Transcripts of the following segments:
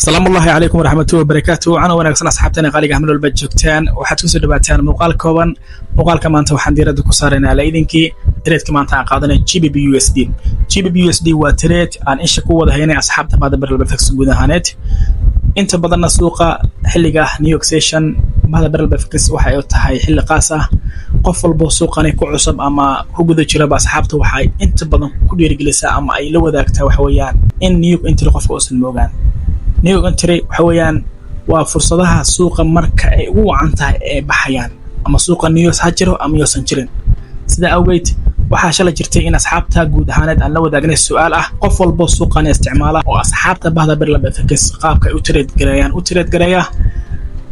السلام الله عليكم ورحمة الله وبركاته. أنا وناقصنا أصحابتنا قالي قهمل البجوكتان وحتوسو دباتان مقال كوبان مقال كمان توحن ديرة كسارنا على إذنكي تريد كمان تعقادنا GBP/USD. GBP/USD وتريد عن إيش قوة هنا أصحابنا بعد برا البفكس جودة هانت. أنت بدلنا سوقا حلقة نيويورك سيشن بعد برا البفكس وحي هاي حلقة قاسة قفل بسوق أنا كعصب أما هو جودة شرب أصحابته وحي أنت بدن كل يرجلسا أما أي لو ذاك توحويان إن نيويورك أنت لقف أصل الموجان. نيويورك انتري وحويان وفرصتها سوق مركا اي ugu wacantahay ee baxayaan ama suuqa New ha jiro ama yoosan jirin sida awgeed waxa shala jirtay in asxaabta guud ahaaneed aan la wadaagnay su'aal ah qof walba suuqan isticmaala oo asxaabta bahda barlaba fakis qaabka ay u trade gareeya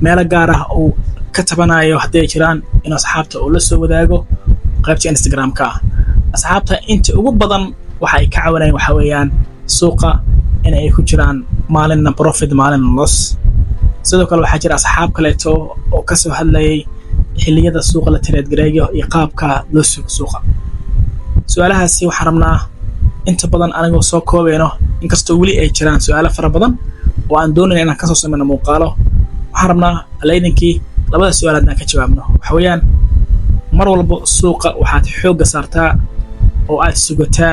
meel gaar ah oo ka tabanayo haday jiraan in asxaabta oo la soo wadaago qaybta Instagram-ka asxaabta inta ugu badan waxa ay ka caawinayaan waxa weeyaan suuqa in ay ku jiraan maalin profit maalin loss sidoo kale waxa jira asxaab kale oo ka soo hadlayay xilliyada suuqa la trade gareeyo iyo qaabka loo suuqa su'aalahaasi waxaan rabnaa inta badan aniga soo koobeeno inkastoo wali ay jiraan su'aalo fara badan oo aan doonayo inaan ka soo sameeyno muuqaalo waxaan rabnaa leeyinkii labada su'aalaad aan ka jawaabno waxa weeyaan mar walba suuqa waxaad xoog saartaa oo aad sugataa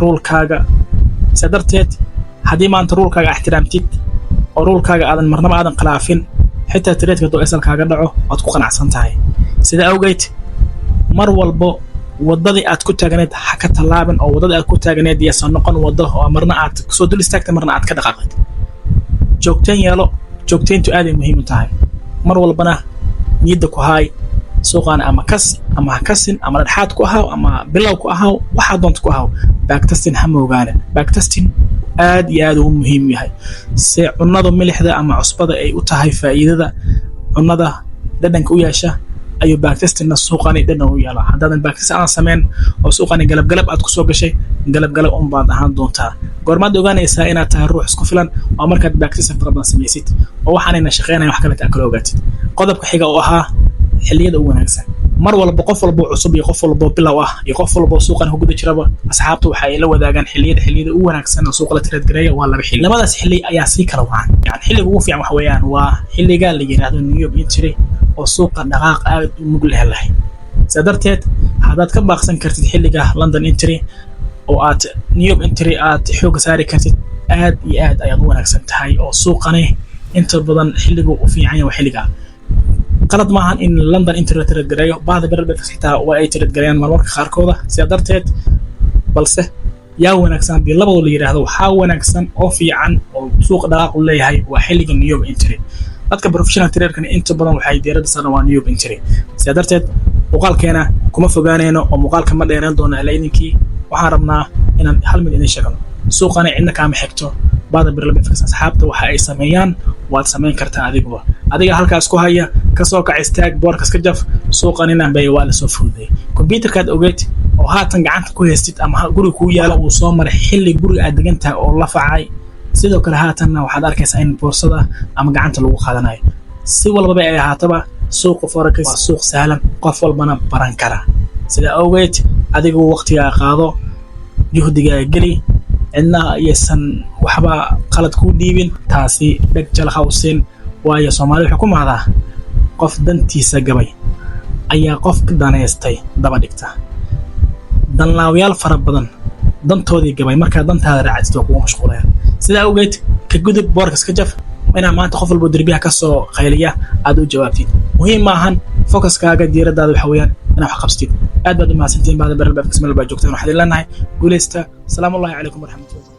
rulkaaga sadarteed haddii maanta rulkaaga ixtiraamtid oo rulkaaga aadan marnaba aadan khilaafin xitaa trade-ka doo asalkaaga dhaco waad ku qanacsan tahay sida awgeed mar walba wadadii aad ku taagneed ha ka talaabin oo wadadii aad ku taagneed yaasan noqon wado oo marna aad soo dul istaagtay marna aad ka dhaqaaqid joogteen yeelo joogteentu aad ay muhiim u tahay mar walbana niyadda ku haay suuqana ama kas ama kasin ama dhexaad ku ahaw ama bilow ku ahaw waxa doonto ku ahaw backtesting ha moogaane backtesting aad iyo aad u muhiim yahay si cunada milixda ama cusbada ay u tahay faa'iidada cunada dhadhanka u yeesha ayu backtesting suuqani dhadhan u yeelo haddaan backtesting aan sameyn oo suuqani galab aad ku soo gashay galab baad ahaan doontaa goormaad ogaanaysaa inaad tahay ruux isku filan oo markaad backtesting fara badan samaysid oo waxaanayna shaqeynaya wax kale ta kala ogaatid qodobka xiga oo ahaa xilliyada ugu wanaagsan mar walba qof walba cusub iyo qof walba bilow ah iyo qof walba suuqan ugu jiraba asxaabtu waxa ay la wadaagaan xilliyada ugu wanaagsan oo suuqa la trade gareeyo waa laba xilli labadaas xilli ayaa si kala wacan yani xilliga ugu fiican wax weeyaan waa xilliga la yiraahdo New York entry oo suuqa dhaqaaq aad u mug leh sadarteed hadaad ka baaqsan kartid xilliga London entry oo aad New York entry aad xoog saari kartid aad iyo aad ayaad u wanaagsan tahay oo suuqani inta badan xilliga u fiican yahay xilliga qalad maahan in London entry trade gareeyo baad barba xitaa waa ay trade gareeyaan marmarka qaarkooda sadarteed balse yaa wanaagsan bi labadoo la yiraahdo waxa wanaagsan oo fiican oo suuq dhaqaaq u leeyahay waa xilliga New York entry dadka professional trader-kan inta badan waxay diiradda saaraan waa New York entry sadarteed muuqaalkeena kuma fogaanayno oo muuqaalka ma dheeraan doona leeyinkii waxaan rabnaa inaan hal mid idin sheegno suuqani cidna kaama xigto baada barlaba fakis asxaabta waxa ay sameeyaan waad sameyn kartaa adiga halkaas ku haya ka soo kac istaag boorkas ka jaf suuqanina bay waa la soo fuuday computerkaad ogeed oo haatan gacanta ku haystid ama guriga ku yaala uu soo maray xilli guriga aad degantahay oo la facay sidoo kale haatanna waxaad arkaysaa in boorsada ama gacanta lagu qaadanayo si walba ay ahaataba suuqa forex waa suuq sahlan qof walbana baran kara sida awgeed adigu waqtiga qaado juhdiga gali cidna aysan waxba qalad ku dhiibin taasi dhag jal hawsin waayo Soomaali waxa ku maada qof dantiisa gabay ayaa qof ka daneystay daba dhigta danlaawiyaal fara badan dantoodii gabay marka dantaada raacaysto kugu mashquulaya sida awgeed ka gudub boorkas ka jaf ina maanta qof walba darbiga ka soo qayliya aad u jawaabtid muhiim maahan focuskaaga diiradaada waxa weeyaan inaad wax qabsatid aad baad u mahadsantiin baada barba fakis meel baa joogtaan waxaan ilaahay guuleysta salaamu alaykum wa rahmatullahi